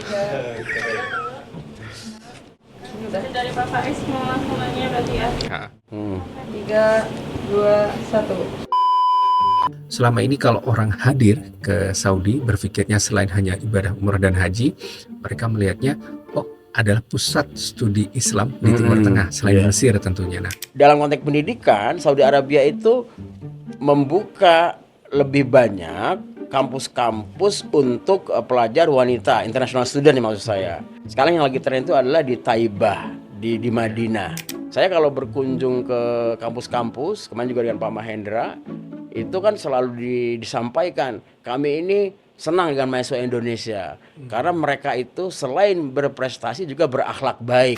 Udah. Dari Pak Faiz mau langsung nanya berarti ya. 3, 2, 1. Selama ini kalau orang hadir ke Saudi berpikirnya selain hanya ibadah umrah dan haji, mereka melihatnya adalah pusat studi Islam di Timur Tengah selain Mesir tentunya. Nah, dalam konteks pendidikan, Saudi Arabia itu membuka lebih banyak kampus-kampus untuk pelajar wanita, international student maksud saya. Sekarang yang lagi tren itu adalah di Taibah, di Madinah. Saya kalau berkunjung ke kampus-kampus, kemarin juga dengan Pak Mahendra, itu kan selalu disampaikan, kami ini senang dengan mahasiswa Indonesia. Karena mereka itu selain berprestasi juga berakhlak baik.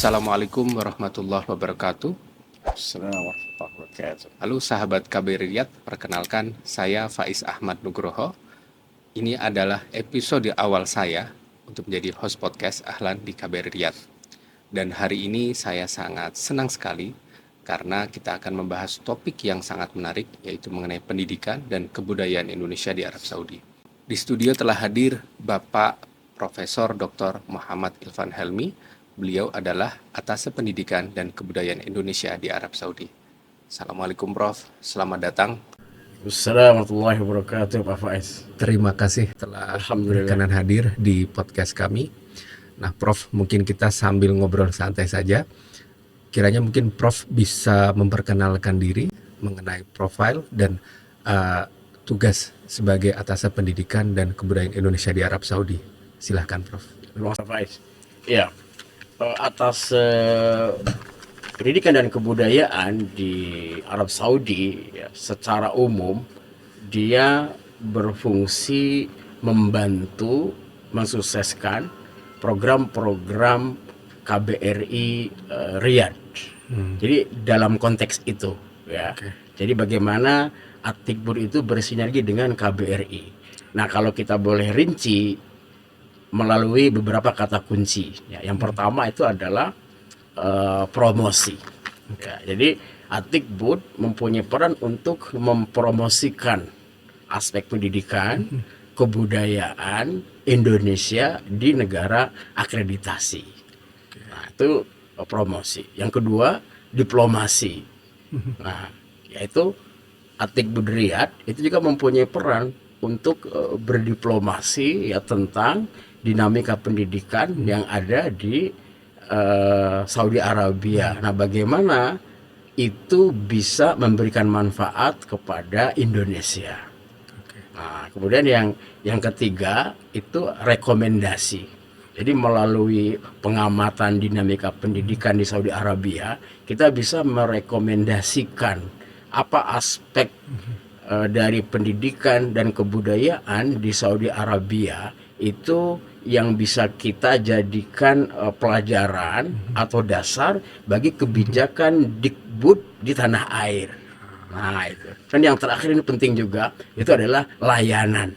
Assalamualaikum warahmatullahi wabarakatuh. Assalamualaikum warahmatullahi wabarakatuh. Halo sahabat KBR Riyadh, perkenalkan saya Faiz Ahmad Nugroho. Ini adalah episode awal saya untuk menjadi host podcast Ahlan di KBR Riyadh. Dan hari ini saya sangat senang sekali karena kita akan membahas topik yang sangat menarik, yaitu mengenai pendidikan dan kebudayaan Indonesia di Arab Saudi. Di studio telah hadir Bapak Profesor Dr. Muhammad Ilvan Helmi. Beliau adalah Atase Pendidikan dan Kebudayaan Indonesia di Arab Saudi. Assalamualaikum Prof, selamat datang. Assalamualaikum warahmatullahi wabarakatuh, Pak Faiz. Terima kasih telah berkenan hadir di podcast kami. Nah Prof, mungkin kita sambil ngobrol santai saja. Kiranya mungkin Prof bisa memperkenalkan diri mengenai profil dan tugas sebagai Atase Pendidikan dan Kebudayaan Indonesia di Arab Saudi. Silahkan Prof. Terima kasih, Pak Faiz. Ya, atas pendidikan dan kebudayaan di Arab Saudi ya, secara umum dia berfungsi membantu mensukseskan program-program KBRI Riyadh. Jadi dalam konteks itu ya. Jadi bagaimana Atikbud itu bersinergi dengan KBRI. Nah, kalau kita boleh rinci melalui beberapa kata kunci. Ya, yang pertama itu adalah promosi. Ya, jadi Atikbud mempunyai peran untuk mempromosikan aspek pendidikan, kebudayaan Indonesia di negara akreditasi. Nah, itu promosi. Yang kedua, diplomasi. Nah, yaitu Atikbud Riyadh itu juga mempunyai peran untuk berdiplomasi ya tentang dinamika pendidikan yang ada di Saudi Arabia. Nah, bagaimana itu bisa memberikan manfaat kepada Indonesia. Nah, kemudian yang ketiga itu rekomendasi. Jadi melalui pengamatan dinamika pendidikan di Saudi Arabia, kita bisa merekomendasikan apa aspek dari pendidikan dan kebudayaan di Saudi Arabia itu yang bisa kita jadikan pelajaran atau dasar bagi kebijakan Dikbud di tanah air. Nah itu. Dan yang terakhir ini penting juga, itu adalah layanan.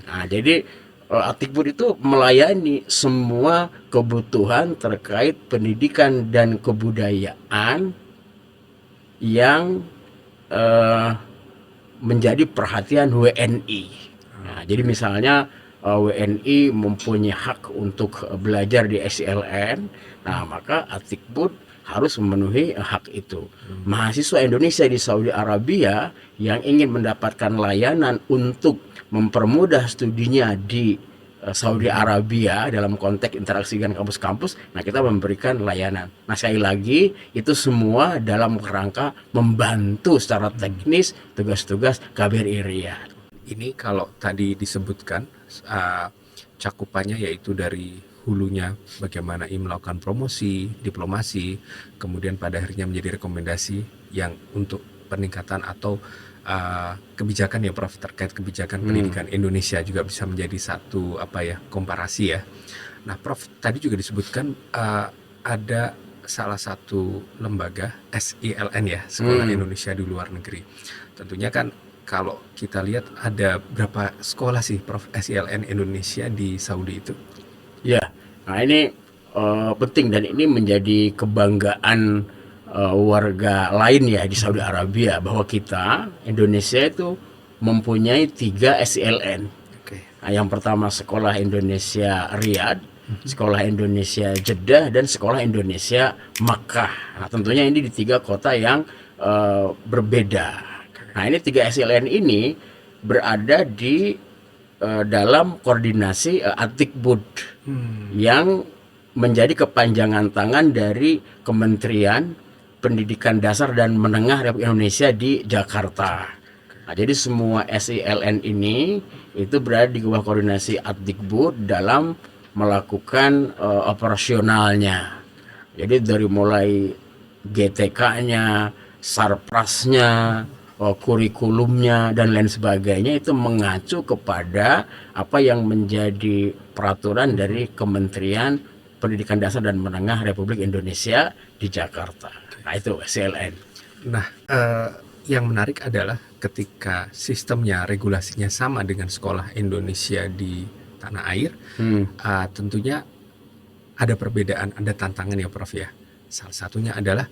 Nah jadi Atikbud itu melayani semua kebutuhan terkait pendidikan dan kebudayaan yang menjadi perhatian WNI. Nah, jadi misalnya WNI mempunyai hak untuk belajar di SLN, nah maka Atikbud harus memenuhi hak itu. Mahasiswa Indonesia di Saudi Arabia yang ingin mendapatkan layanan untuk mempermudah studinya di Saudi Arabia dalam konteks interaksi dengan kampus-kampus, nah kita memberikan layanan. Nah sekali lagi itu semua dalam kerangka membantu secara teknis tugas-tugas KBRI Riyadh. Ini kalau tadi disebutkan cakupannya yaitu dari hulunya bagaimana melakukan promosi, diplomasi, kemudian pada akhirnya menjadi rekomendasi yang untuk peningkatan atau kebijakan ya Prof, terkait kebijakan pendidikan Indonesia juga bisa menjadi satu komparasi ya. Nah Prof, tadi juga disebutkan ada salah satu lembaga SILN ya, Sekolah Hmm. Indonesia di Luar Negeri. Tentunya kan kalau kita lihat ada berapa sekolah sih Prof SILN Indonesia di Saudi itu? Ya, nah ini penting dan ini menjadi kebanggaan warga lain ya di Saudi Arabia bahwa kita Indonesia itu mempunyai 3 SILN. Oke. Nah, yang pertama Sekolah Indonesia Riyadh, Sekolah Indonesia Jeddah, dan Sekolah Indonesia Makkah. Nah, tentunya ini di 3 kota yang berbeda. Nah, ini 3 SILN ini berada di dalam koordinasi Atikbud yang menjadi kepanjangan tangan dari Kementerian Pendidikan Dasar dan Menengah Republik Indonesia di Jakarta. Nah, jadi semua SILN ini itu berada di bawah koordinasi Atikbud dalam melakukan operasionalnya. Jadi dari mulai GTK-nya, Sarprasnya, kurikulumnya dan lain sebagainya itu mengacu kepada apa yang menjadi peraturan dari Kementerian Pendidikan Dasar dan Menengah Republik Indonesia di Jakarta. Nah, itu SILN. Nah, yang menarik adalah ketika sistemnya, regulasinya sama dengan sekolah Indonesia di tanah air, tentunya ada perbedaan, ada tantangan ya Prof ya. Salah satunya adalah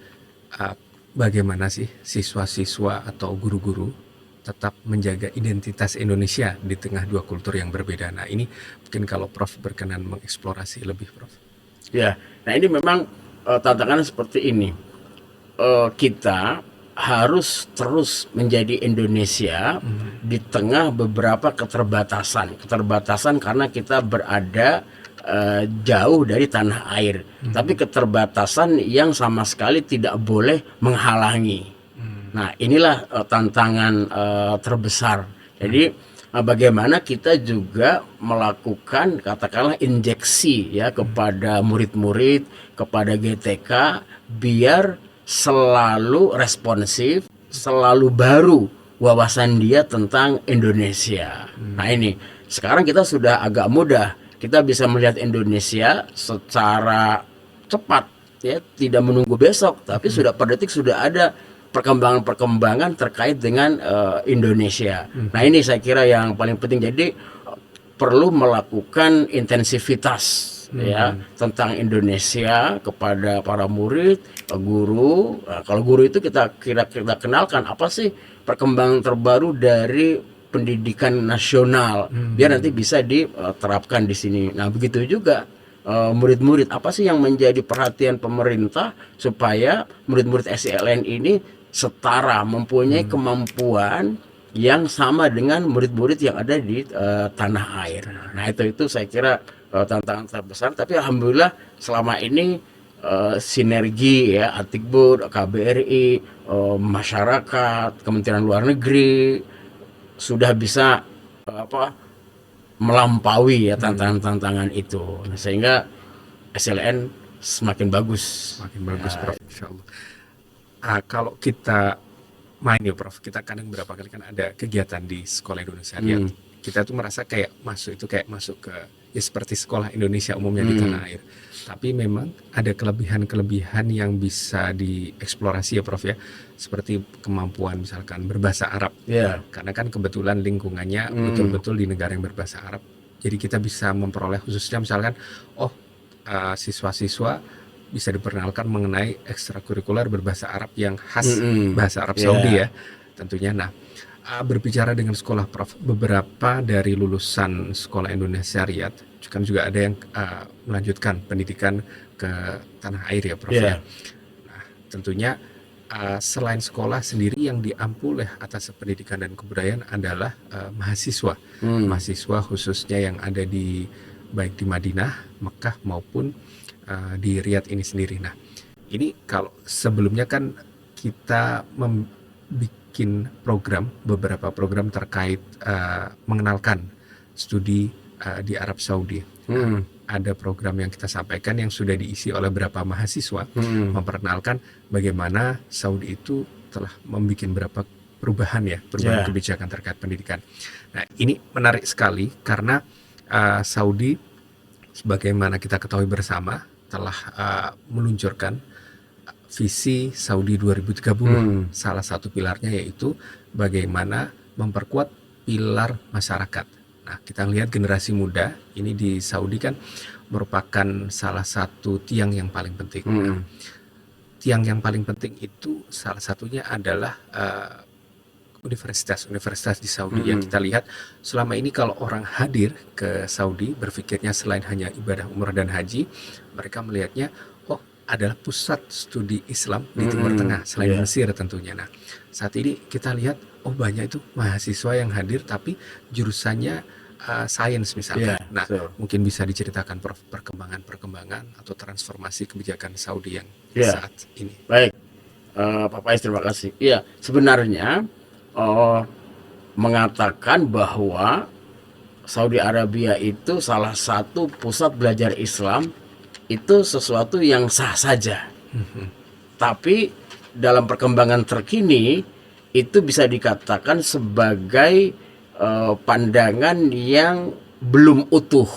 bagaimana sih siswa-siswa atau guru-guru tetap menjaga identitas Indonesia di tengah 2 kultur yang berbeda. Nah, ini mungkin kalau Prof berkenan mengeksplorasi lebih, Prof. Ya, nah ini memang tantangannya seperti ini. Kita harus terus menjadi Indonesia di tengah beberapa keterbatasan. Keterbatasan karena kita berada jauh dari tanah air. Tapi keterbatasan yang sama sekali tidak boleh menghalangi. Nah, inilah tantangan terbesar. Jadi bagaimana kita juga melakukan katakanlah injeksi ya kepada murid-murid, kepada GTK biar selalu responsif, selalu baru wawasan dia tentang Indonesia. Nah, ini sekarang kita sudah agak mudah. Kita bisa melihat Indonesia secara cepat ya, tidak menunggu besok, tapi sudah per detik sudah ada perkembangan-perkembangan terkait dengan Indonesia. Nah, ini saya kira yang paling penting. Jadi perlu melakukan intensivitas ya tentang Indonesia kepada para murid, guru. Nah, kalau guru itu kita kenalkan apa sih perkembangan terbaru dari pendidikan nasional biar nanti bisa diterapkan di sini. Nah, begitu juga murid-murid, apa sih yang menjadi perhatian pemerintah supaya murid-murid SILN ini setara, mempunyai kemampuan yang sama dengan murid-murid yang ada di tanah air. Nah, itu saya kira tantangan terbesar. Tapi alhamdulillah selama ini sinergi ya Atikbud, KBRI, masyarakat, Kementerian Luar Negeri sudah bisa melampaui ya tantangan-tantangan itu. Nah, sehingga SLN semakin bagus. Makin bagus, Prof. Insyaallah. Kalau kita main ya Prof, kita kadang berapa kali kan ada kegiatan di Sekolah Indonesia Riyadh. Kita tuh merasa kayak masuk ke ya seperti sekolah Indonesia umumnya di tanah air. Tapi memang ada kelebihan-kelebihan yang bisa dieksplorasi ya Prof ya. Seperti kemampuan misalkan berbahasa Arab. Ya. Karena kan kebetulan lingkungannya betul-betul di negara yang berbahasa Arab. Jadi kita bisa memperoleh khususnya misalkan siswa-siswa bisa diperkenalkan mengenai ekstrakurikuler berbahasa Arab yang khas bahasa Arab Saudi ya tentunya. Nah, berbicara dengan sekolah Prof, beberapa dari lulusan Sekolah Indonesia Riyadh kan juga ada yang melanjutkan pendidikan ke tanah air ya Prof ya. Nah, tentunya selain sekolah sendiri yang diampu oleh atas pendidikan dan kebudayaan adalah mahasiswa khususnya yang ada di baik di Madinah, Mekah maupun di Riyadh ini sendiri. Nah, ini kalau sebelumnya kan kita membuat beberapa program terkait mengenalkan studi di Arab Saudi. Ada program yang kita sampaikan yang sudah diisi oleh beberapa mahasiswa memperkenalkan bagaimana Saudi itu telah membuat beberapa perubahan kebijakan terkait pendidikan. Nah, ini menarik sekali karena Saudi sebagaimana kita ketahui bersama telah meluncurkan visi Saudi 2030. Salah satu pilarnya yaitu bagaimana memperkuat pilar masyarakat. Nah, kita lihat generasi muda ini di Saudi kan merupakan salah satu tiang yang paling penting. Nah, tiang yang paling penting itu salah satunya adalah universitas di Saudi. Yang kita lihat selama ini kalau orang hadir ke Saudi berpikirnya selain hanya ibadah umrah dan haji, mereka melihatnya adalah pusat studi Islam di Timur Tengah selain Mesir tentunya. Nah, saat ini kita lihat banyak itu mahasiswa yang hadir tapi jurusannya sains misalnya. Nah, mungkin bisa diceritakan Prof perkembangan atau transformasi kebijakan Saudi yang saat ini. Baik, Pak Faiz, terima kasih. Iya, sebenarnya mengatakan bahwa Saudi Arabia itu salah satu pusat belajar Islam itu sesuatu yang sah saja. Tapi dalam perkembangan terkini itu bisa dikatakan sebagai pandangan yang belum utuh.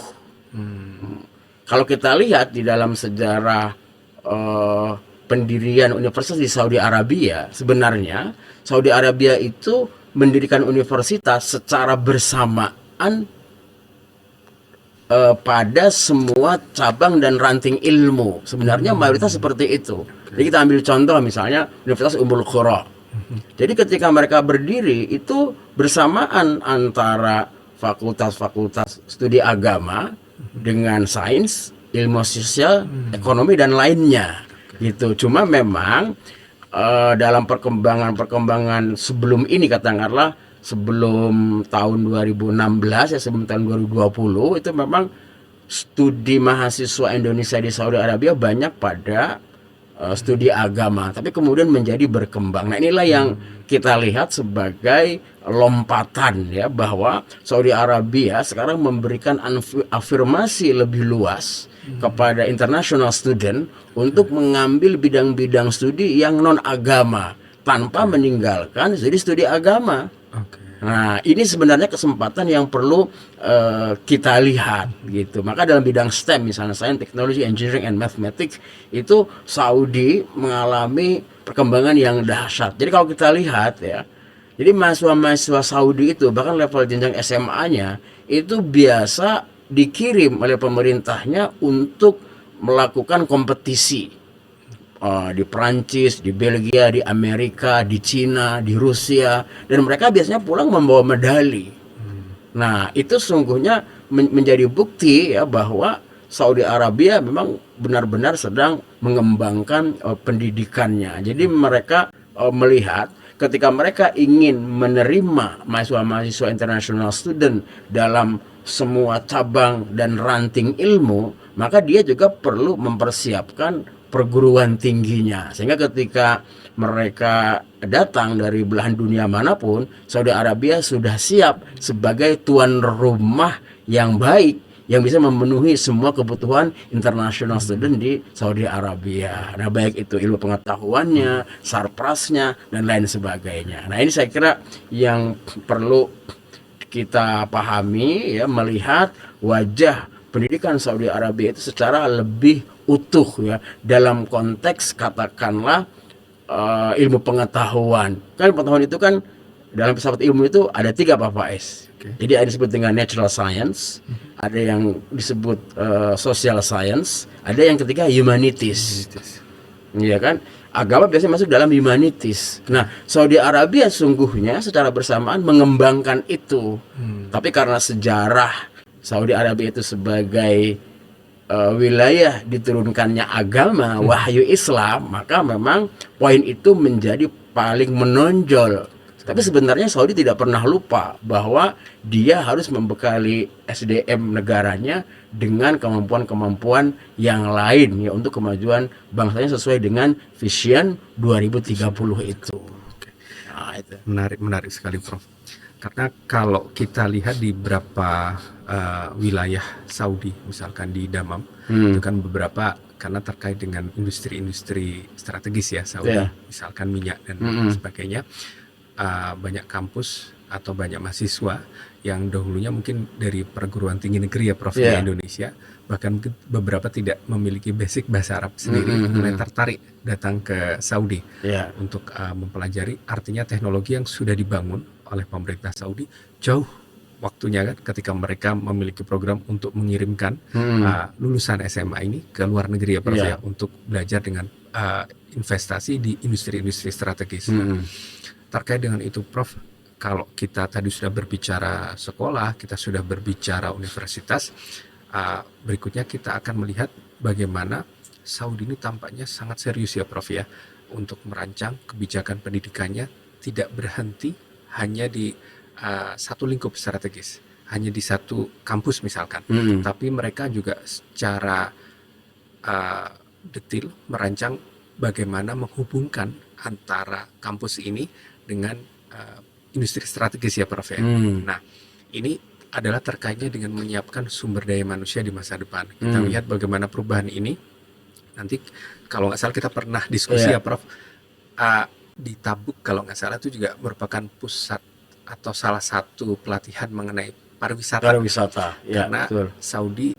Kalau kita lihat di dalam sejarah pendirian universitas di Saudi Arabia, sebenarnya Saudi Arabia itu mendirikan universitas secara bersamaan pada semua cabang dan ranting ilmu. Sebenarnya mayoritas seperti itu. Jadi kita ambil contoh misalnya Universitas Ummul Qura. Jadi ketika mereka berdiri itu bersamaan antara fakultas-fakultas studi agama dengan sains, ilmu sosial, ekonomi dan lainnya. Gitu. Cuma memang dalam perkembangan sebelum ini, katakanlah sebelum tahun 2016 sebelum tahun 2020 itu memang studi mahasiswa Indonesia di Saudi Arabia banyak pada studi agama, tapi kemudian menjadi berkembang. Nah, inilah yang kita lihat sebagai lompatan ya, bahwa Saudi Arabia sekarang memberikan afirmasi lebih luas kepada international student untuk mengambil bidang-bidang studi yang non agama tanpa meninggalkan studi agama. Nah, ini sebenarnya kesempatan yang perlu kita lihat gitu. Maka dalam bidang STEM misalnya Science, Technology, Engineering and Mathematics itu Saudi mengalami perkembangan yang dahsyat. Jadi kalau kita lihat ya, jadi mahasiswa Saudi itu bahkan level jenjang SMA-nya itu biasa dikirim oleh pemerintahnya untuk melakukan kompetisi di Perancis, di Belgia, di Amerika, di Cina, di Rusia, dan mereka biasanya pulang membawa medali. Nah, itu sungguhnya menjadi bukti ya bahwa Saudi Arabia memang benar-benar sedang mengembangkan pendidikannya. Jadi mereka melihat ketika mereka ingin menerima mahasiswa-mahasiswa international student dalam semua cabang dan ranting ilmu, maka dia juga perlu mempersiapkan perguruan tingginya. Sehingga ketika mereka datang dari belahan dunia manapun, Saudi Arabia sudah siap sebagai tuan rumah yang baik yang bisa memenuhi semua kebutuhan international student di Saudi Arabia. Nah, baik itu ilmu pengetahuannya, sarprasnya, dan lain sebagainya. Nah, ini saya kira yang perlu kita pahami ya, melihat wajah pendidikan Saudi Arabia itu secara lebih utuh ya, dalam konteks katakanlah ilmu pengetahuan. Kan pengetahuan itu kan dalam filsafat ilmu itu ada 3 Pak Faiz. Jadi ada disebut dengan natural science, ada yang disebut social science, ada yang ketiga humanities. Iya kan? Agama biasanya masuk dalam humanities. Nah, Saudi Arabia sungguhnya secara bersamaan mengembangkan itu. Tapi karena sejarah Saudi Arabia itu sebagai wilayah diturunkannya agama, wahyu Islam, maka memang poin itu menjadi paling menonjol. Tapi sebenarnya Saudi tidak pernah lupa bahwa dia harus membekali SDM negaranya dengan kemampuan-kemampuan yang lain ya, untuk kemajuan bangsanya sesuai dengan Vision 2030 itu. Nah, itu menarik sekali, Prof. Karena kalau kita lihat di beberapa wilayah Saudi, misalkan di Damam, itu kan beberapa karena terkait dengan industri-industri strategis ya Saudi, misalkan minyak dan sebagainya. Banyak kampus atau banyak mahasiswa yang dahulunya mungkin dari perguruan tinggi negeri ya Prof di Iya. Indonesia, bahkan mungkin beberapa tidak memiliki basic bahasa Arab sendiri, mulai tertarik datang ke Saudi Ya. untuk mempelajari. Artinya teknologi yang sudah dibangun oleh pemerintah Saudi jauh waktunya kan ketika mereka memiliki program untuk mengirimkan lulusan SMA ini ke luar negeri ya Prof Iya. ya, untuk belajar dengan investasi di industri-industri strategis. Terkait dengan itu Prof, kalau kita tadi sudah berbicara sekolah, kita sudah berbicara universitas, berikutnya kita akan melihat bagaimana Saudi ini tampaknya sangat serius ya Prof ya, untuk merancang kebijakan pendidikannya tidak berhenti hanya di satu lingkup strategis, hanya di satu kampus misalkan, tapi mereka juga secara detail merancang bagaimana menghubungkan antara kampus ini dengan industri strategis ya Prof ya. Nah, ini adalah terkaitnya dengan menyiapkan sumber daya manusia di masa depan. Kita lihat bagaimana perubahan ini. Nanti kalau nggak salah kita pernah diskusi ya Prof, di Tabuk kalau nggak salah itu juga merupakan pusat atau salah satu pelatihan mengenai pariwisata. Pariwisata, ya Karena betul. Saudi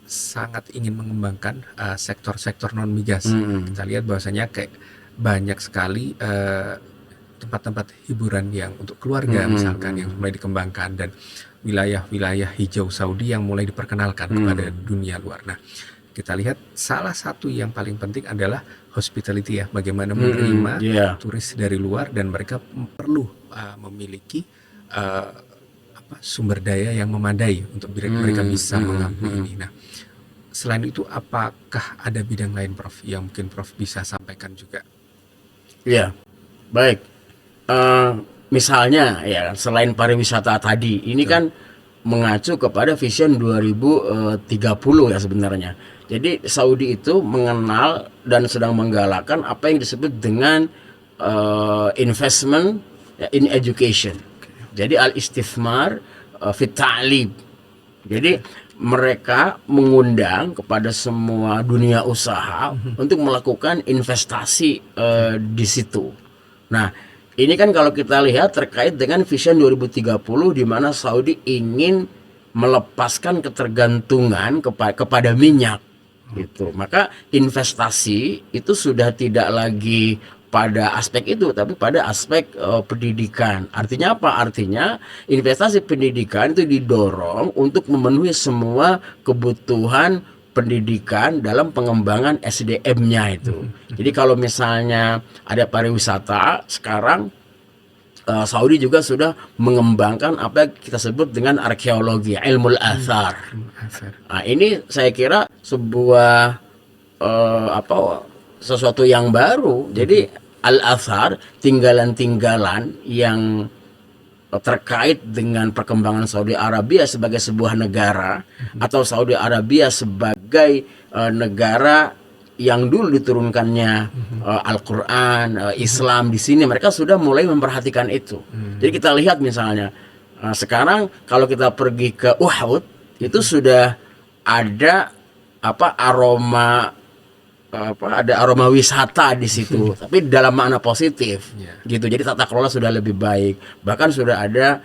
sangat ingin mengembangkan sektor-sektor non migas. Kita lihat bahwasanya kayak banyak sekali tempat-tempat hiburan yang untuk keluarga misalkan yang mulai dikembangkan, dan wilayah-wilayah hijau Saudi yang mulai diperkenalkan kepada dunia luar. Nah, kita lihat salah satu yang paling penting adalah hospitality ya, bagaimana menerima turis dari luar, dan mereka perlu memiliki sumber daya yang memadai untuk mereka bisa mengampu ini. Nah, selain itu apakah ada bidang lain Prof yang mungkin Prof bisa sampaikan juga? Ya, baik. Misalnya ya, selain pariwisata tadi, ini kan mengacu kepada Vision 2030 ya sebenarnya. Jadi Saudi itu mengenal dan sedang menggalakkan apa yang disebut dengan investment in education. Jadi al-istifmar fit ta'lim. Jadi mereka mengundang kepada semua dunia usaha untuk melakukan investasi di situ. Nah, ini kan kalau kita lihat terkait dengan Vision 2030 di mana Saudi ingin melepaskan ketergantungan kepada minyak gitu. Maka investasi itu sudah tidak lagi pada aspek itu, tapi pada aspek pendidikan. Artinya apa? Artinya investasi pendidikan itu didorong untuk memenuhi semua kebutuhan pendidikan dalam pengembangan SDM-nya itu. Jadi kalau misalnya ada pariwisata, sekarang Saudi juga sudah mengembangkan apa yang kita sebut dengan arkeologi, ilmu al-athar. Nah, ini saya kira sebuah sesuatu yang baru. Jadi al-athar, tinggalan-tinggalan yang terkait dengan perkembangan Saudi Arabia sebagai sebuah negara, atau Saudi Arabia sebagai negara yang dulu diturunkannya Al-Quran, Islam di sini, mereka sudah mulai memperhatikan itu. Jadi kita lihat misalnya sekarang kalau kita pergi ke Uhud, itu sudah ada aroma ada aroma wisata di situ, tapi dalam makna positif, gitu. Jadi tata kelola sudah lebih baik. Bahkan sudah ada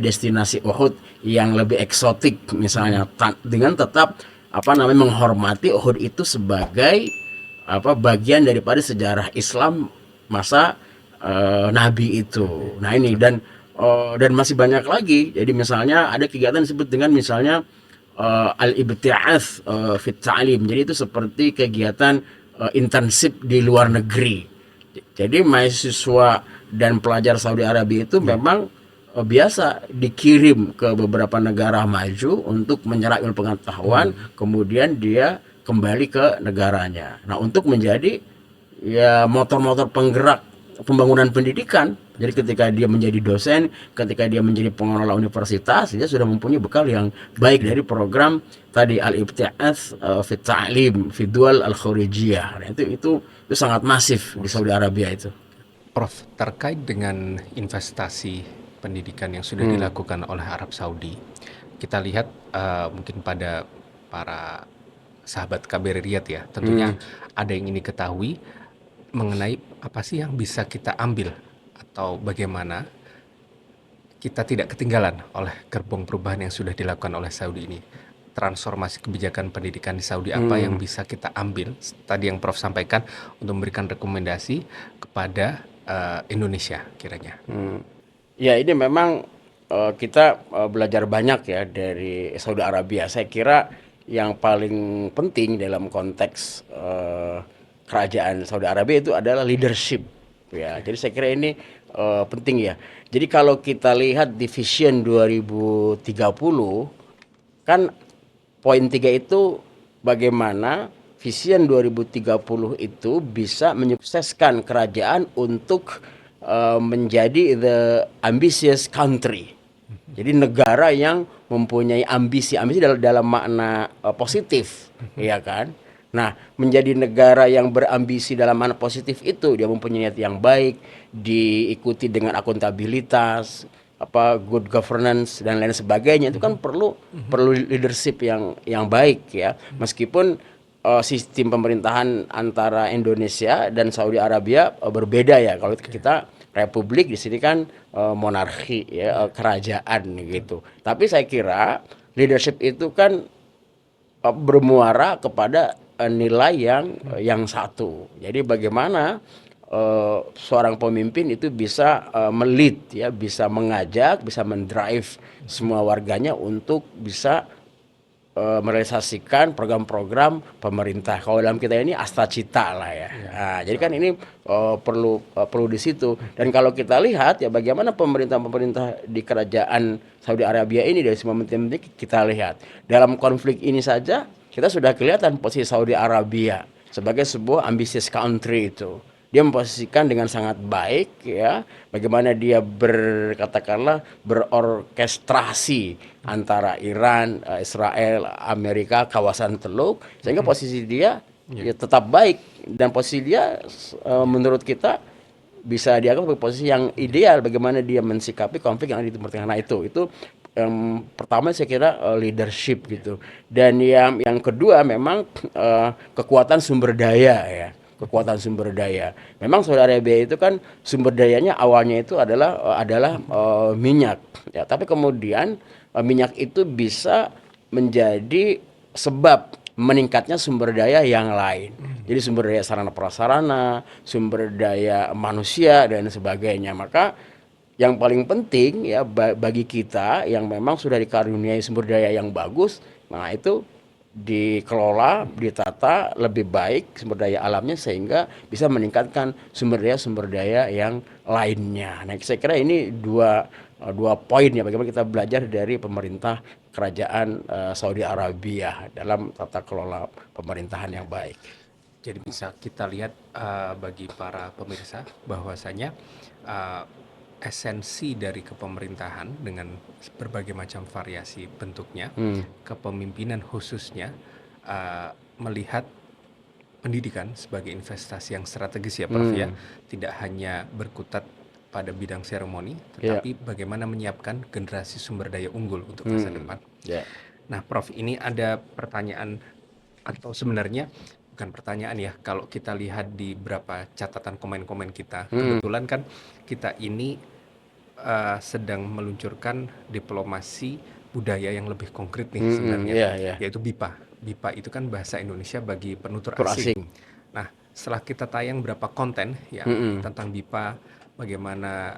destinasi Uhud yang lebih eksotik misalnya, dengan tetap menghormati Uhud itu sebagai bagian daripada sejarah Islam masa Nabi itu. Nah ini dan masih banyak lagi. Jadi misalnya ada kegiatan disebut dengan misalnya al-ibti'ats fit ta'lim. Jadi itu seperti kegiatan intensif di luar negeri. Jadi mahasiswa dan pelajar Saudi Arabia itu memang biasa dikirim ke beberapa negara maju untuk menyerap ilmu pengetahuan, kemudian dia kembali ke negaranya. Nah, untuk menjadi ya motor-motor penggerak pembangunan pendidikan. Jadi ketika dia menjadi dosen, ketika dia menjadi pengelola universitas, dia sudah mempunyai bekal yang baik dari program tadi al-ibti'ats fit ta'lim fi dual al-khurijiyah. Nah, itu sangat masif di Saudi Arabia itu. Prof, terkait dengan investasi pendidikan yang sudah dilakukan oleh Arab Saudi, kita lihat mungkin pada para sahabat KBR Riyadh ya, tentunya ada yang ingin diketahui mengenai apa sih yang bisa kita ambil atau bagaimana kita tidak ketinggalan oleh gerbong perubahan yang sudah dilakukan oleh Saudi ini. Transformasi kebijakan pendidikan di Saudi apa yang bisa kita ambil, tadi yang Prof sampaikan, untuk memberikan rekomendasi kepada Indonesia kiranya. Ya, ini memang kita belajar banyak ya dari Saudi Arabia. Saya kira yang paling penting dalam konteks kerajaan Saudi Arabia itu adalah leadership. Ya, jadi saya kira ini penting ya. Jadi kalau kita lihat di Vision 2030, kan poin 3 itu bagaimana Vision 2030 itu bisa menyukseskan kerajaan untuk menjadi the ambitious country. Jadi negara yang mempunyai ambisi dalam makna positif, ya kan? Nah, menjadi negara yang berambisi dalam makna positif itu dia mempunyai niat yang baik, diikuti dengan akuntabilitas, good governance dan lain sebagainya. Itu kan perlu leadership yang baik ya. Meskipun sistem pemerintahan antara Indonesia dan Saudi Arabia berbeda ya. Kalau kita republik, di sini kan monarki ya, kerajaan gitu. Tapi saya kira leadership itu kan bermuara kepada nilai yang satu. Jadi bagaimana seorang pemimpin itu bisa melead ya, bisa mengajak, bisa mendrive semua warganya untuk bisa merealisasikan program-program pemerintah. Kalau dalam kita ini astacita lah ya. Nah, jadi kan ini perlu di situ. Dan kalau kita lihat ya bagaimana pemerintah di kerajaan Saudi Arabia ini dari semua menteri kita lihat. Dalam konflik ini saja kita sudah kelihatan posisi Saudi Arabia sebagai sebuah ambitious country itu. Dia memposisikan dengan sangat baik ya, bagaimana dia berorkestrasi antara Iran, Israel, Amerika, kawasan Teluk, sehingga posisi dia ya tetap baik, dan posisi dia menurut kita bisa dianggap sebagai posisi yang ideal bagaimana dia mensikapi konflik yang ada di Timur Tengah. Nah, itu yang pertama saya kira leadership gitu. Dan yang kedua memang kekuatan sumber daya ya. Kekuatan sumber daya. Memang Saudi Arabia itu kan sumber dayanya awalnya itu adalah minyak. Ya, tapi kemudian minyak itu bisa menjadi sebab meningkatnya sumber daya yang lain. Jadi sumber daya sarana prasarana, sumber daya manusia dan sebagainya. Maka yang paling penting ya bagi kita yang memang sudah dikaruniai sumber daya yang bagus, nah itu dikelola, ditata lebih baik sumber daya alamnya sehingga bisa meningkatkan sumber daya yang lainnya. Nah, saya kira ini dua poin ya bagaimana kita belajar dari pemerintah kerajaan Saudi Arabia dalam tata kelola pemerintahan yang baik. Jadi bisa kita lihat bagi para pemirsa bahwasanya esensi dari kepemerintahan dengan berbagai macam variasi bentuknya, kepemimpinan khususnya melihat pendidikan sebagai investasi yang strategis ya Prof ya, tidak hanya berkutat pada bidang seremoni, tetapi bagaimana menyiapkan generasi sumber daya unggul untuk masa depan. Nah Prof, ini ada pertanyaan, atau sebenarnya bukan pertanyaan ya, kalau kita lihat di beberapa catatan komen-komen kita, kebetulan kan kita ini sedang meluncurkan diplomasi budaya yang lebih konkret nih sebenarnya, yaitu BIPA. BIPA itu kan bahasa Indonesia bagi penutur asing. Nah, setelah kita tayang berapa konten ya tentang BIPA, bagaimana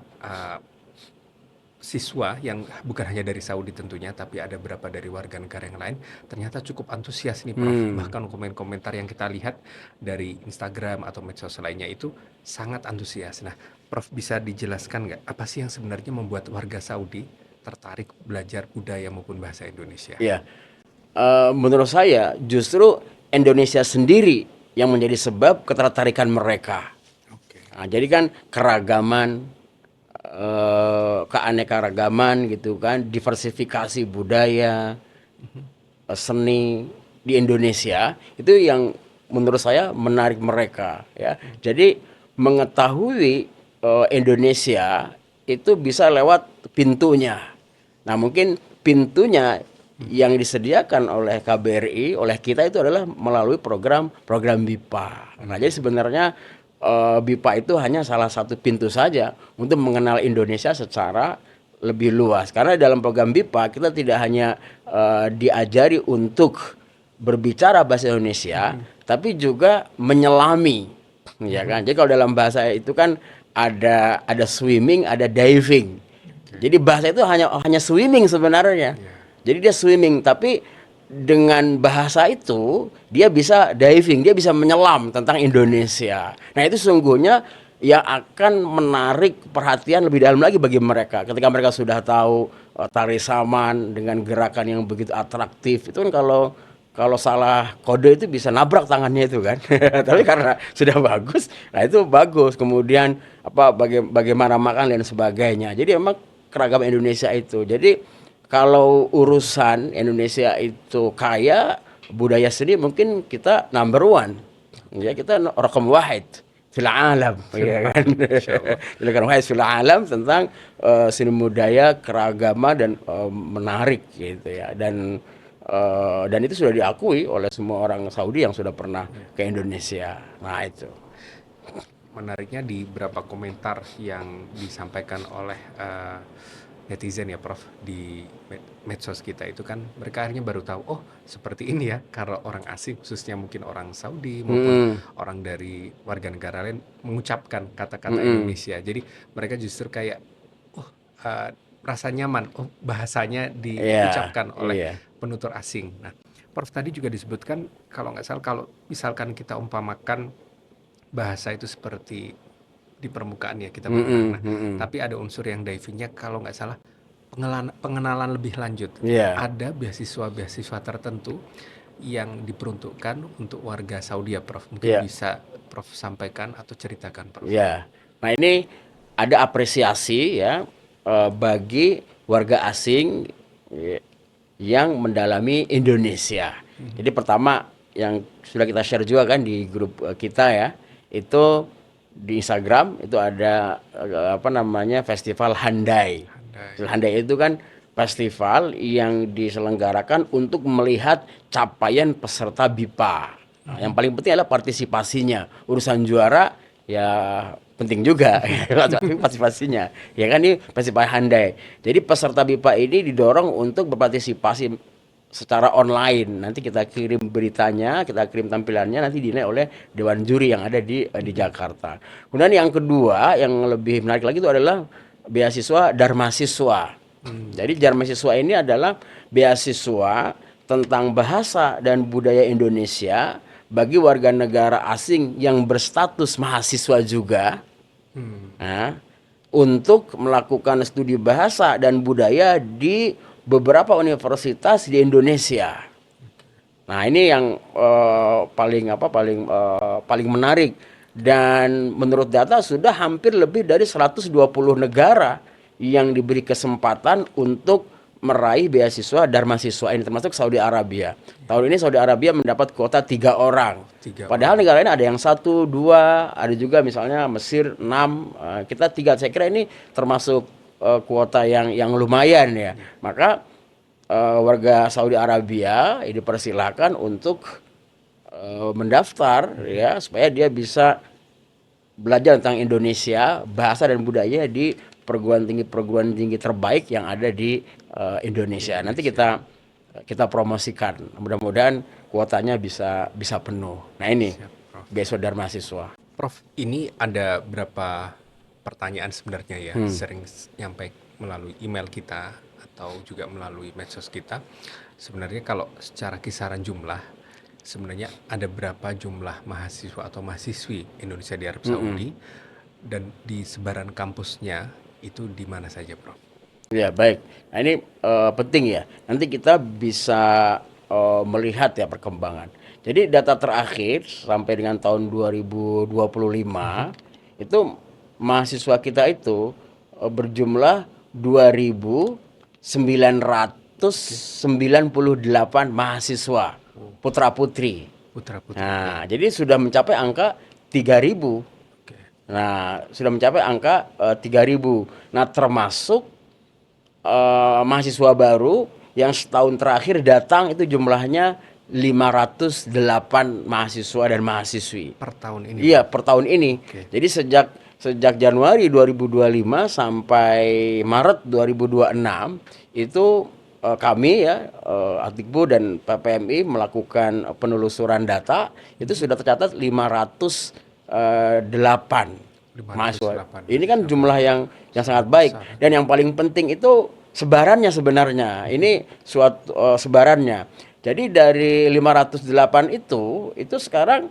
siswa yang bukan hanya dari Saudi tentunya, tapi ada beberapa dari warga negara yang lain, ternyata cukup antusias nih Prof. Bahkan komentar yang kita lihat dari Instagram atau medsos lainnya itu sangat antusias. Nah, Prof bisa dijelaskan nggak apa sih yang sebenarnya membuat warga Saudi tertarik belajar budaya maupun bahasa Indonesia? Ya, menurut saya justru Indonesia sendiri yang menjadi sebab ketertarikan mereka. Nah, jadi kan keragaman, keanekaragaman gitu kan, diversifikasi budaya, seni di Indonesia itu yang menurut saya menarik mereka ya. Jadi mengetahui Indonesia itu bisa lewat pintunya. Nah, mungkin pintunya yang disediakan oleh KBRI, oleh kita itu adalah melalui program BIPA. Nah, jadi sebenarnya BIPA itu hanya salah satu pintu saja untuk mengenal Indonesia secara lebih luas. Karena dalam program BIPA kita tidak hanya diajari untuk berbicara bahasa Indonesia, tapi juga menyelami, ya kan? Jadi kalau dalam bahasa itu kan ada swimming, ada diving. Jadi bahasa itu hanya swimming sebenarnya. Jadi dia swimming, tapi dengan bahasa itu dia bisa diving, dia bisa menyelam tentang Indonesia. Nah itu sesungguhnya yang akan menarik perhatian lebih dalam lagi bagi mereka. Ketika mereka sudah tahu tari saman dengan gerakan yang begitu atraktif, itu kan kalau salah kode itu bisa nabrak tangannya itu kan. Tapi karena sudah bagus, nah itu bagus. Kemudian bagaimana makan dan sebagainya. Jadi memang keragaman Indonesia itu. Jadi kalau urusan Indonesia itu kaya, budaya seni mungkin kita number one. Ya kita raqam wahid fil alam, ya kan. Raqam wahid fil alam tentang seni budaya, keragaman dan menarik gitu ya. Dan itu sudah diakui oleh semua orang Saudi yang sudah pernah ke Indonesia. Nah itu. Menariknya di beberapa komentar yang disampaikan oleh netizen ya Prof di medsos kita itu kan mereka akhirnya baru tahu oh seperti ini ya kalau orang asing khususnya mungkin orang Saudi maupun orang dari warga negara lain mengucapkan kata-kata Indonesia. Jadi mereka justru kayak rasa nyaman bahasanya diucapkan oleh penutur asing. Nah, Prof tadi juga disebutkan kalau nggak salah kalau misalkan kita umpamakan bahasa itu seperti di permukaan ya kita berenang. Tapi ada unsur yang divingnya kalau nggak salah pengenalan lebih lanjut. Ada beasiswa tertentu yang diperuntukkan untuk warga Saudi ya Prof. Mungkin bisa Prof sampaikan atau ceritakan Prof. Nah ini ada apresiasi ya bagi warga asing yang mendalami Indonesia. Jadi pertama yang sudah kita share juga kan di grup kita ya, itu di Instagram itu ada festival Handai. Handai itu kan festival yang diselenggarakan untuk melihat capaian peserta BIPA. Nah, yang paling penting adalah partisipasinya. Urusan juara ya penting juga partisipasinya. Ya kan ini festival Handai. Jadi peserta BIPA ini didorong untuk berpartisipasi secara online. Nanti kita kirim beritanya, kita kirim tampilannya, nanti dinilai oleh dewan juri yang ada di Jakarta. Kemudian yang kedua yang lebih menarik lagi itu adalah beasiswa Dharmasiswa. Jadi Dharmasiswa ini adalah beasiswa tentang bahasa dan budaya Indonesia bagi warga negara asing yang berstatus mahasiswa juga, untuk melakukan studi bahasa dan budaya di beberapa universitas di Indonesia. Nah ini yang paling menarik, dan menurut data sudah hampir lebih dari 120 negara yang diberi kesempatan untuk meraih beasiswa Dharmasiswa ini, termasuk Saudi Arabia. Tahun ini Saudi Arabia mendapat kuota 3 orang. Padahal negara lain ada yang 1, 2, ada juga misalnya Mesir 6, kita 3. Saya kira ini termasuk kuota yang lumayan ya. Maka warga Saudi Arabia dipersilakan untuk mendaftar ya supaya dia bisa belajar tentang Indonesia, bahasa dan budaya di perguruan tinggi terbaik yang ada di Indonesia. Nanti kita promosikan. Mudah-mudahan kuotanya bisa penuh. Nah ini beasiswa Dharmasiswa. Prof, ini ada berapa pertanyaan sebenarnya ya, sering nyampe melalui email kita atau juga melalui medsos kita. Sebenarnya kalau secara kisaran jumlah, sebenarnya ada berapa jumlah mahasiswa atau mahasiswi Indonesia di Arab Saudi, dan di sebaran kampusnya itu di mana saja, Prof? Ya baik. Nah ini penting ya. Nanti kita bisa melihat ya perkembangan. Jadi data terakhir sampai dengan tahun 2025 itu mahasiswa kita itu berjumlah 2.998 mahasiswa putra putri. Nah, jadi sudah mencapai angka 3.000. Nah, sudah mencapai angka 3.000. Nah, termasuk mahasiswa baru yang setahun terakhir datang itu jumlahnya 508 mahasiswa dan mahasiswi. Per tahun ini? Iya, per tahun ini. Jadi sejak sejak Januari 2025 sampai Maret 2026 itu kami ya Atikbu dan PPMI melakukan penelusuran data, itu sudah tercatat 508 mahasiswa. 508. Ini kan jumlah yang sangat baik, dan yang paling penting itu sebarannya sebenarnya. Ini suatu sebarannya. Jadi dari 508 itu sekarang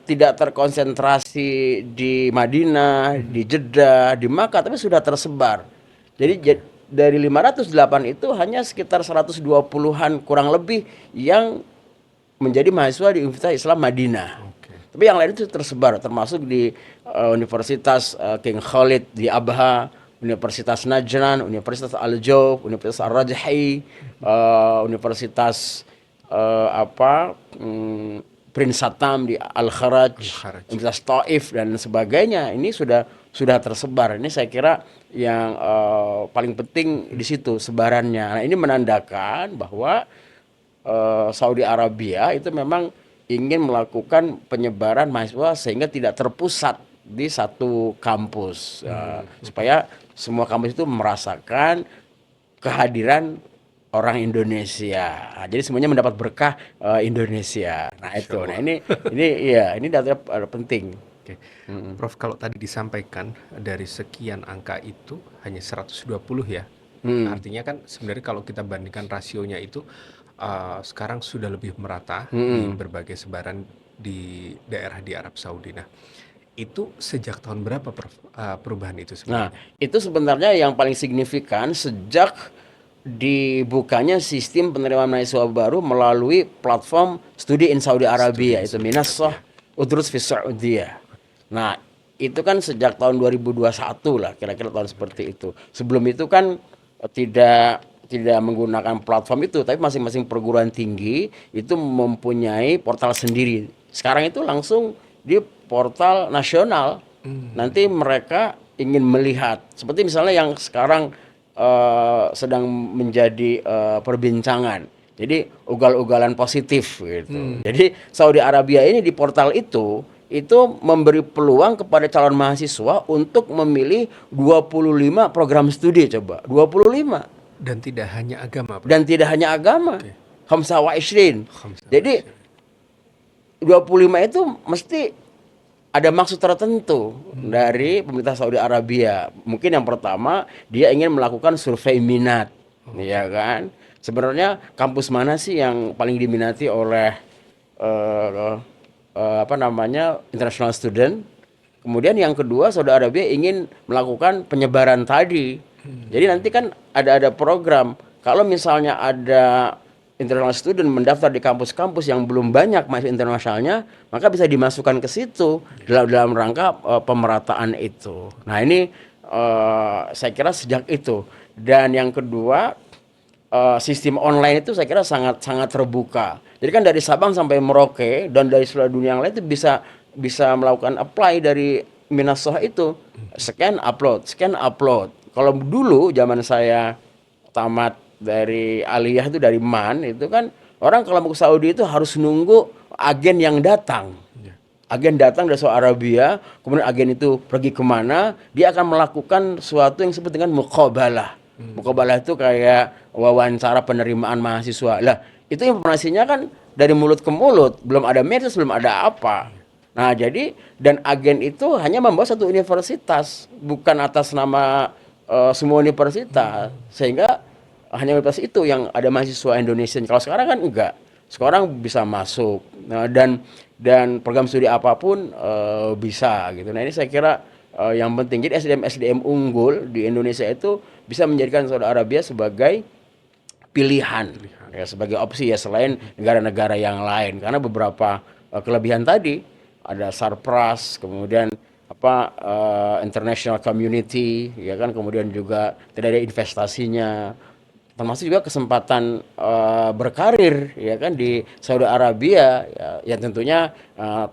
tidak terkonsentrasi di Madinah, di Jeddah, di Makkah, tapi sudah tersebar. Jadi dari 508 itu hanya sekitar 120-an kurang lebih yang menjadi mahasiswa di Universitas Islam Madinah. Tapi yang lain itu tersebar, termasuk di Universitas King Khalid di Abha, Universitas Najran, Universitas Al-Jauf, Universitas Ar-Rajhi, Universitas Prince Satam di Al-Kharaj, Universitas Taif dan sebagainya. Ini sudah tersebar. Ini saya kira yang paling penting di situ sebarannya. Nah, ini menandakan bahwa Saudi Arabia itu memang ingin melakukan penyebaran mahasiswa sehingga tidak terpusat di satu kampus, supaya semua kampus itu merasakan kehadiran orang Indonesia. Nah, jadi semuanya mendapat berkah Indonesia. Nah itu, nah ini data penting. Oke. Prof, kalau tadi disampaikan dari sekian angka itu hanya 120 ya. Artinya kan sebenarnya kalau kita bandingkan rasionya itu sekarang sudah lebih merata di berbagai sebaran di daerah di Arab Saudi. Nah, itu sejak tahun berapa perubahan itu sebenarnya? Nah, itu sebenarnya yang paling signifikan sejak dibukanya sistem penerimaan mahasiswa baru melalui platform studi in Saudi Arabia, itu Minassah Udrus fi Saudiyah. Nah, itu kan sejak tahun 2021 lah, kira-kira tahun seperti itu. Sebelum itu kan tidak menggunakan platform itu, tapi masing-masing perguruan tinggi itu mempunyai portal sendiri. Sekarang itu langsung di portal nasional. Nanti mereka ingin melihat, seperti misalnya yang sekarang sedang menjadi perbincangan. Jadi ugal-ugalan positif gitu. Jadi Saudi Arabia ini di portal itu memberi peluang kepada calon mahasiswa untuk memilih 25 program studi, coba. 25. Dan tidak hanya agama, Prof. Dan tidak hanya agama. Khamsah wa ishrin. Jadi 25 itu mesti ada maksud tertentu dari pemerintah Saudi Arabia. Mungkin yang pertama dia ingin melakukan survei minat, ya kan? Sebenarnya kampus mana sih yang paling diminati oleh international student? Kemudian yang kedua, Saudi Arabia ingin melakukan penyebaran tadi. Jadi nanti kan ada program. Kalau misalnya ada international student mendaftar di kampus-kampus yang belum banyak mahasiswa internasionalnya, maka bisa dimasukkan ke situ dalam rangka pemerataan itu. Nah ini saya kira sejak itu. Dan yang kedua, sistem online itu saya kira sangat terbuka. Jadi kan dari Sabang sampai Merauke dan dari seluruh dunia yang lain itu bisa melakukan apply dari Minassah itu, scan upload. Kalau dulu zaman saya tamat dari aliyah itu dari MAN itu kan orang kalau mau ke Saudi itu harus nunggu agen yang datang. Agen datang dari Saudi Arabia, kemudian agen itu pergi kemana, dia akan melakukan sesuatu yang disebut dengan muqabalah. Muqabalah itu kayak wawancara penerimaan mahasiswa. Lah, itu informasinya kan dari mulut ke mulut, belum ada medsos, belum ada apa. Nah, jadi dan agen itu hanya membawa satu universitas, bukan atas nama semua universitas, sehingga hanya universitas itu yang ada mahasiswa Indonesia. Kalau sekarang kan enggak. Sekarang bisa masuk. Nah, dan program studi apapun bisa gitu. Nah, ini saya kira yang penting. Jadi SDM unggul di Indonesia itu bisa menjadikan Saudi Arabia sebagai pilihan. Ya, sebagai opsi ya selain negara-negara yang lain. Karena beberapa kelebihan tadi ada surplus, kemudian international community, ya kan, kemudian juga tidak ada investasinya, termasuk juga kesempatan berkarir, ya kan, di Saudi Arabia, ya tentunya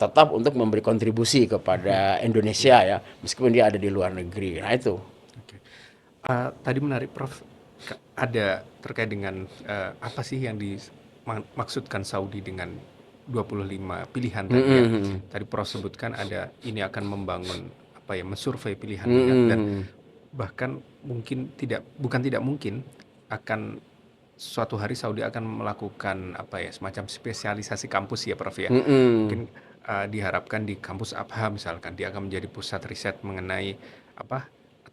tetap untuk memberi kontribusi kepada Indonesia ya, meskipun dia ada di luar negeri. Nah itu. Tadi menarik, Prof. Ada terkait dengan apa sih yang dimaksudkan Saudi dengan 25 pilihan tadi ya. Tadi Prof sebutkan ada ini akan membangun mensurvei pilihan minat, dan Hmm. bahkan bukan tidak mungkin akan suatu hari Saudi akan melakukan semacam spesialisasi kampus ya Prof ya. Hmm. Mungkin diharapkan di kampus Abha misalkan dia akan menjadi pusat riset mengenai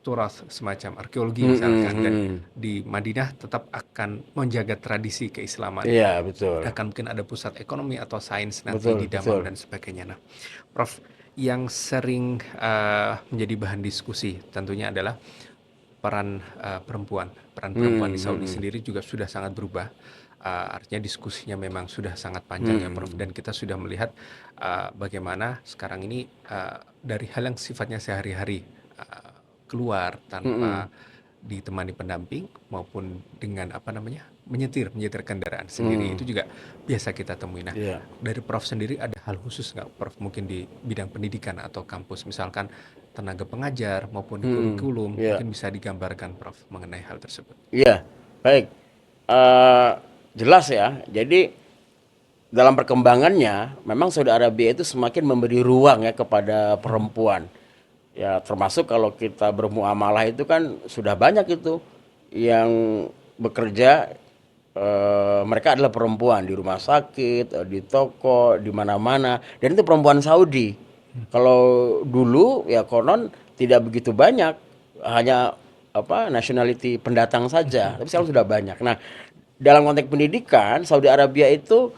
turath semacam arkeologi misalkan, dan Hmm. di Madinah tetap akan menjaga tradisi keislaman. Iya, betul. Akan mungkin ada pusat ekonomi atau sains nanti Betul, di Damam betul. dan sebagainya. Nah, Prof, yang sering menjadi bahan diskusi tentunya adalah peran perempuan di Saudi Hmm. sendiri juga sudah sangat berubah. Artinya diskusinya memang sudah sangat panjang ya Prof, Hmm. dan kita sudah melihat bagaimana sekarang ini dari hal yang sifatnya sehari-hari, keluar Hmm. tanpa ditemani pendamping maupun dengan menyetir kendaraan sendiri, Hmm. itu juga biasa kita temui. Nah, Iya. dari Prof sendiri ada hal khusus nggak Prof mungkin di bidang pendidikan atau kampus, misalkan tenaga pengajar maupun di Hmm. kurikulum, Iya. mungkin bisa digambarkan Prof mengenai hal tersebut. Iya, baik. Eh, Jelas ya. Jadi dalam perkembangannya, memang Saudi Arabia itu semakin memberi ruang ya kepada perempuan. Ya, termasuk kalau kita bermuamalah itu kan sudah banyak itu yang bekerja, mereka adalah perempuan di rumah sakit, di toko, di mana-mana, dan itu perempuan Saudi. Kalau dulu ya konon tidak begitu banyak, hanya nationality pendatang saja, tapi sekarang sudah banyak. Nah, dalam konteks pendidikan, Saudi Arabia itu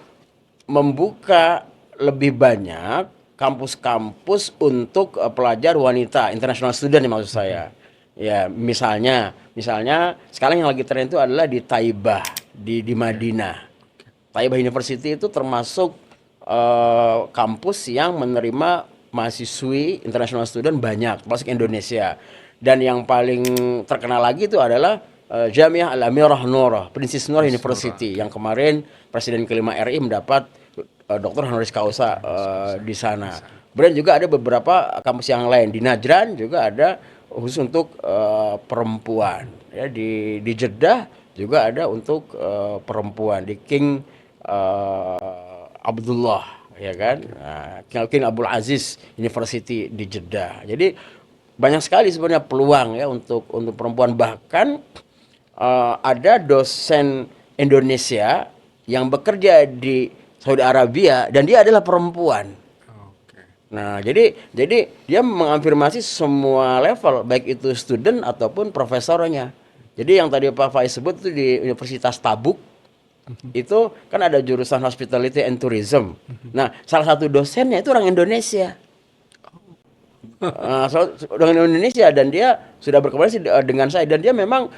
membuka lebih banyak kampus-kampus untuk pelajar wanita, international student ya maksud saya. Ya, misalnya sekarang yang lagi tren itu adalah di Taibah, di Madinah. Taibah University itu termasuk kampus yang menerima mahasiswi international student banyak, termasuk Indonesia. Dan yang paling terkenal lagi itu adalah Jamiah Al-Amirah Noorah, Princess Noor University, yang kemarin Presiden kelima RI mendapat Dr. honoris causa di sana. Kemudian juga ada beberapa kampus yang lain di Najran, juga ada khusus untuk perempuan. Ya, di Jeddah juga ada untuk perempuan, di King Abdullah, ya kan, King Abdul Aziz University di Jeddah. Jadi banyak sekali sebenarnya peluang ya untuk perempuan, bahkan ada dosen Indonesia yang bekerja di Saudi Arabia dan dia adalah perempuan. Oke. Nah, jadi dia mengafirmasi semua level, baik itu student ataupun profesornya. Jadi yang tadi Pak Faiz sebut itu di Universitas Tabuk, itu kan ada jurusan Hospitality and Tourism. Nah, salah satu dosennya itu orang Indonesia. Dengan Indonesia, dan dia sudah berkomunikasi dengan saya, dan dia memang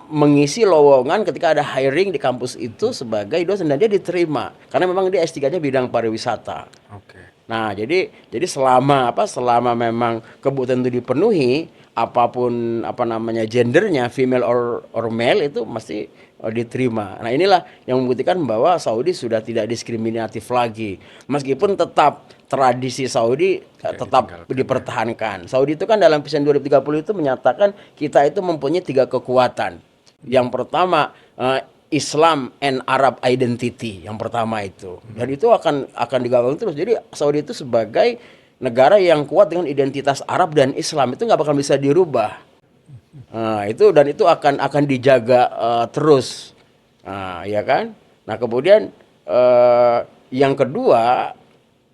mengisi lowongan ketika ada hiring di kampus itu sebagai dosen, dan dia diterima karena memang dia S3-nya bidang pariwisata. Oke. Nah, jadi selama memang kebutuhan itu dipenuhi, apapun gendernya, female or male, itu mesti diterima. Nah, inilah yang membuktikan bahwa Saudi sudah tidak diskriminatif lagi. Meskipun tetap tradisi Saudi tetap dipertahankan. Saudi itu kan dalam Vision 2030 itu menyatakan kita itu mempunyai 3 kekuatan. Yang pertama Islam and Arab identity, yang pertama itu. Dan itu akan digaung terus. Jadi Saudi itu sebagai negara yang kuat dengan identitas Arab dan Islam, itu nggak bakal bisa dirubah. Itu akan dijaga terus. Ya kan? Nah, kemudian yang kedua,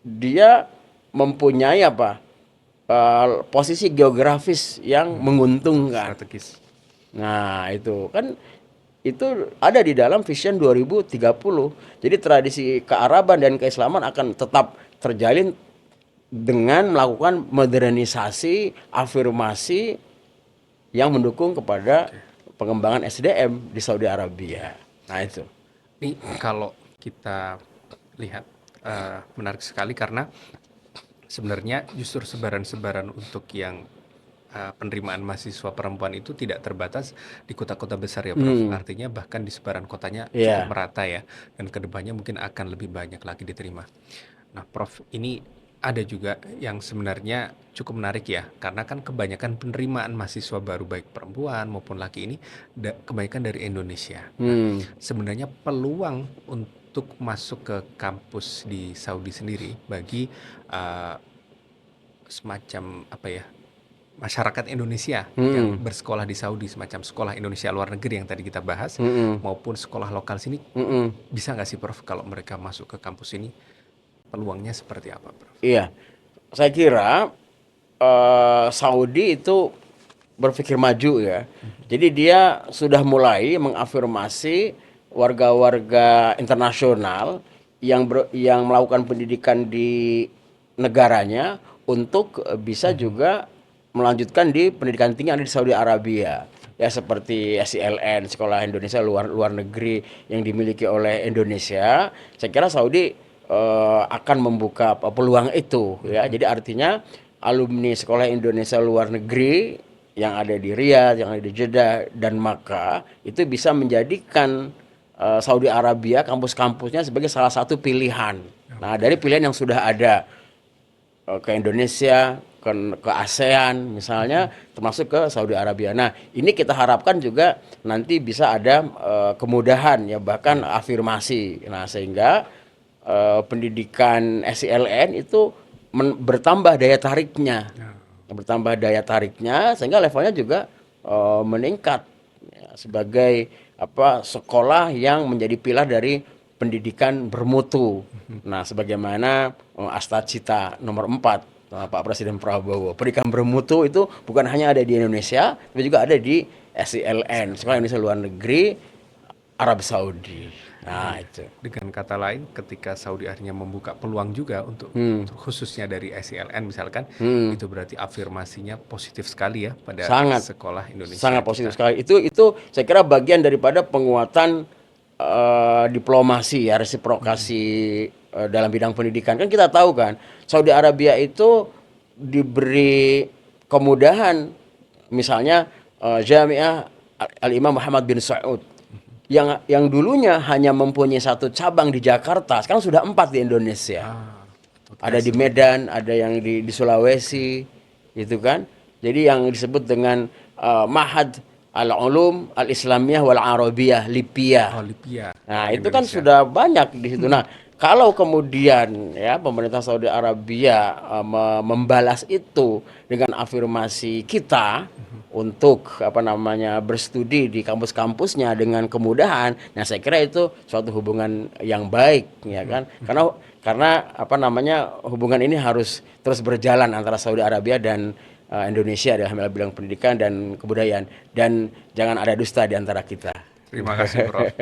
dia mempunyai posisi geografis yang menguntungkan. Strategis. Nah, itu kan itu ada di dalam Vision 2030. Jadi tradisi kearaban dan keislaman akan tetap terjalin dengan melakukan modernisasi, afirmasi yang mendukung kepada pengembangan SDM di Saudi Arabia. Nah, itu. Ini kalau kita lihat menarik sekali, karena sebenarnya justru sebaran-sebaran untuk yang penerimaan mahasiswa perempuan itu tidak terbatas di kota-kota besar ya Prof. Artinya bahkan di sebaran kotanya cukup merata ya, dan kedepannya mungkin akan lebih banyak lagi diterima. Nah Prof, ini ada juga yang sebenarnya cukup menarik ya, karena kan kebanyakan penerimaan mahasiswa baru baik perempuan maupun laki ini kebanyakan dari Indonesia. Nah, sebenarnya peluang untuk masuk ke kampus di Saudi sendiri bagi semacam apa ya, masyarakat Indonesia yang bersekolah di Saudi, semacam sekolah Indonesia luar negeri yang tadi kita bahas, maupun sekolah lokal sini, bisa nggak sih Prof kalau mereka masuk ke kampus ini, peluangnya seperti apa Prof? Iya, saya kira Saudi itu berpikir maju ya. Jadi dia sudah mulai mengafirmasi warga-warga internasional yang melakukan pendidikan di negaranya untuk bisa juga melanjutkan di pendidikan tinggi yang ada di Saudi Arabia. Ya seperti SILN, Sekolah Indonesia Luar Negeri yang dimiliki oleh Indonesia. Saya kira Saudi akan membuka peluang itu ya. Jadi artinya alumni Sekolah Indonesia Luar Negeri yang ada di Riyadh, yang ada di Jeddah dan Makkah itu bisa menjadikan Saudi Arabia kampus-kampusnya sebagai salah satu pilihan. Nah, dari pilihan yang sudah ada ke Indonesia, ke ASEAN misalnya, termasuk ke Saudi Arabia. Nah, ini kita harapkan juga nanti bisa ada kemudahan ya, bahkan afirmasi. Nah, sehingga pendidikan SILN itu bertambah daya tariknya. Bertambah daya tariknya sehingga levelnya juga meningkat ya, sebagai sekolah yang menjadi pilar dari pendidikan bermutu. Nah, sebagaimana Astacita nomor 4 Pak Presiden Prabowo, pendidikan bermutu itu bukan hanya ada di Indonesia, tapi juga ada di SILN, Sekolah Indonesia Luar Negeri Arab Saudi. Nah, itu. Dengan kata lain, ketika Saudi akhirnya membuka peluang juga untuk khususnya dari SILN misalkan, itu berarti afirmasinya positif sekali ya pada sekolah Indonesia. Sangat positif sekali. Itu saya kira bagian daripada penguatan diplomasi ya, resiprokasi dalam bidang pendidikan. Kan kita tahu kan, Saudi Arabia itu diberi kemudahan, misalnya Jamiah Al-Imam Muhammad bin Saud yang dulunya hanya mempunyai satu cabang di Jakarta, sekarang sudah 4 di Indonesia. Ada di Medan, ada yang di Sulawesi, gitu kan. Jadi yang disebut dengan Mahad Al-Ulum Al-Islamiyah wal Arabiyah, LIPIA. Nah, itu kan sudah banyak di situ. Nah, kalau kemudian ya pemerintah Saudi Arabia membalas itu dengan afirmasi kita untuk berstudi di kampus-kampusnya dengan kemudahan, nah saya kira itu suatu hubungan yang baik ya kan. Karena hubungan ini harus terus berjalan antara Saudi Arabia dan Indonesia dalam bidang pendidikan dan kebudayaan, dan jangan ada dusta di antara kita. Terima kasih Prof.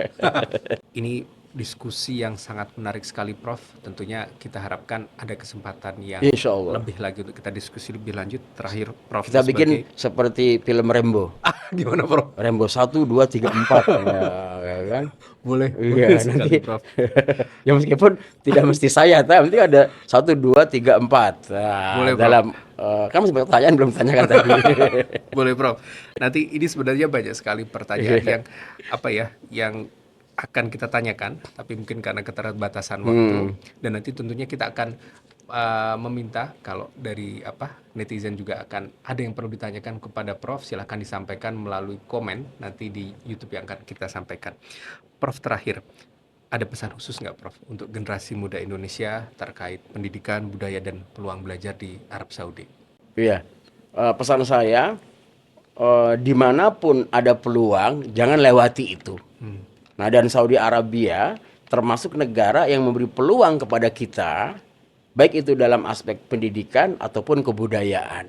Ini diskusi yang sangat menarik sekali Prof. Tentunya kita harapkan ada kesempatan yang lebih lagi untuk kita diskusi lebih lanjut. Terakhir Prof, kita bikin seperti film Rambo. Gimana Prof? Rambo 1, 2, 3, 4 ya kan? Boleh nanti Prof. Ya meskipun tidak mesti saya, tapi ada 1, 2, 3, 4. Nah, boleh dalam kan masih banyak pertanyaan belum ditanyakan tadi. Boleh Prof. Nanti ini sebenarnya banyak sekali pertanyaan yang akan kita tanyakan, tapi mungkin karena keterbatasan waktu, dan nanti tentunya kita akan meminta kalau dari netizen juga akan ada yang perlu ditanyakan kepada Prof, silahkan disampaikan melalui komen nanti di YouTube yang akan kita sampaikan. Prof, terakhir ada pesan khusus nggak Prof untuk generasi muda Indonesia terkait pendidikan, budaya dan peluang belajar di Arab Saudi? Iya, pesan saya dimanapun ada peluang jangan lewati itu. Nah, dan Saudi Arabia termasuk negara yang memberi peluang kepada kita, baik itu dalam aspek pendidikan ataupun kebudayaan.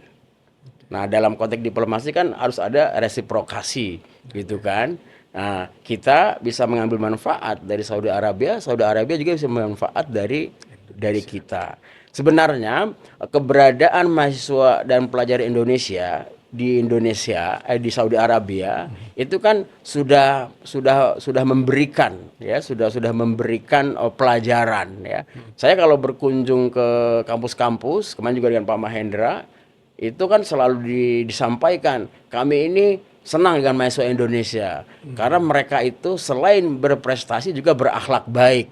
Nah, dalam konteks diplomasi kan harus ada resiprokasi, gitu kan. Nah, kita bisa mengambil manfaat dari Saudi Arabia juga bisa manfaat dari kita. Sebenarnya keberadaan mahasiswa dan pelajar Indonesia di Saudi Arabia itu kan sudah memberikan ya, sudah memberikan pelajaran ya. Saya kalau berkunjung ke kampus-kampus kemarin juga dengan Pak Mahendra, itu kan selalu disampaikan kami ini senang dengan mahasiswa Indonesia karena mereka itu selain berprestasi juga berakhlak baik.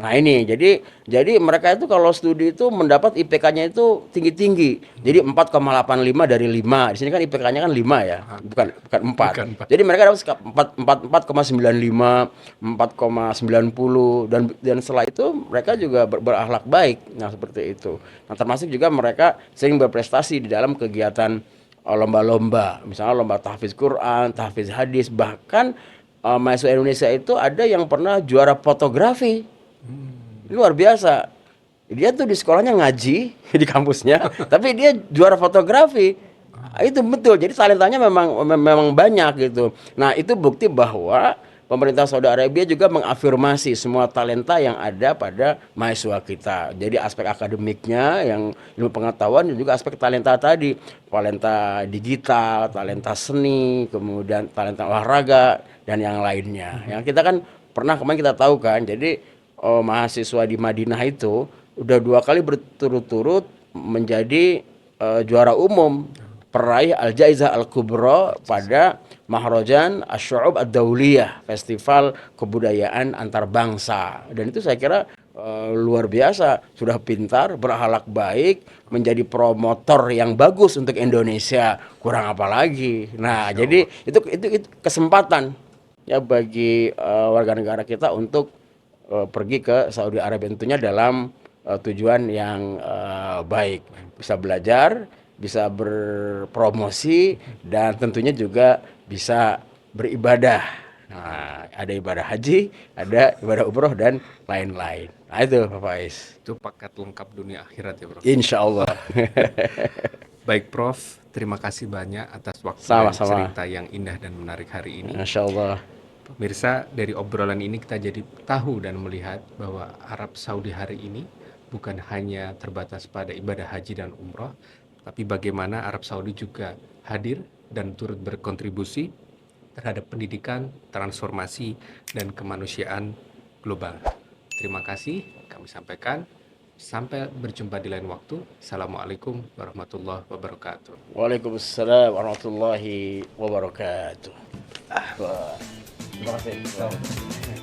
Nah ini, jadi mereka itu kalau studi itu mendapat IPK-nya itu tinggi-tinggi. Jadi 4,85 dari 5. Di sini kan IPK-nya kan 5 ya, bukan 4. Bukan 4. Jadi mereka dapat 4,95, 4,90 dan setelah itu mereka juga berakhlak baik. Nah, seperti itu. Nah, termasuk juga mereka sering berprestasi di dalam kegiatan lomba-lomba. Misalnya lomba tahfiz Quran, tahfiz hadis, bahkan mahasiswa Indonesia itu ada yang pernah juara fotografi. Luar biasa. Dia tuh di sekolahnya ngaji di kampusnya, tapi dia juara fotografi. Itu betul. Jadi talentanya memang banyak gitu. Nah, itu bukti bahwa pemerintah Saudi Arabia juga mengafirmasi semua talenta yang ada pada mahasiswa kita. Jadi aspek akademiknya, yang ilmu pengetahuan, dan juga aspek talenta tadi, talenta digital, talenta seni, kemudian talenta olahraga dan yang lainnya. Yang kita kan pernah kemarin kita tahu kan, jadi mahasiswa di Madinah itu udah 2 kali berturut-turut menjadi juara umum, peraih Al-Jaizah Al-Kubra pada Mahrajan Asy-Syu'ub Ad-Dauliyah, festival kebudayaan antar bangsa. Dan itu saya kira luar biasa, sudah pintar, berakhlak baik, menjadi promotor yang bagus untuk Indonesia. Kurang apa lagi. Nah, jadi itu kesempatan ya bagi warga negara kita untuk pergi ke Saudi Arabia, tentunya dalam tujuan yang baik, bisa belajar, bisa berpromosi, dan tentunya juga bisa beribadah. Nah, ada ibadah haji, ada ibadah umroh dan lain-lain. Nah, itu Pak Faiz. Itu paket lengkap dunia akhirat ya, Prof. Insya Allah. Baik, Prof. Terima kasih banyak atas waktu dan Sama-sama. cerita yang indah dan menarik hari ini. Insya Allah. Pemirsa, dari obrolan ini kita jadi tahu dan melihat bahwa Arab Saudi hari ini bukan hanya terbatas pada ibadah haji dan umroh, tapi bagaimana Arab Saudi juga hadir dan turut berkontribusi terhadap pendidikan, transformasi, dan kemanusiaan global. Terima kasih kami sampaikan. Sampai berjumpa di lain waktu. Assalamualaikum warahmatullahi wabarakatuh. Waalaikumsalam warahmatullahi wabarakatuh. Terima kasih.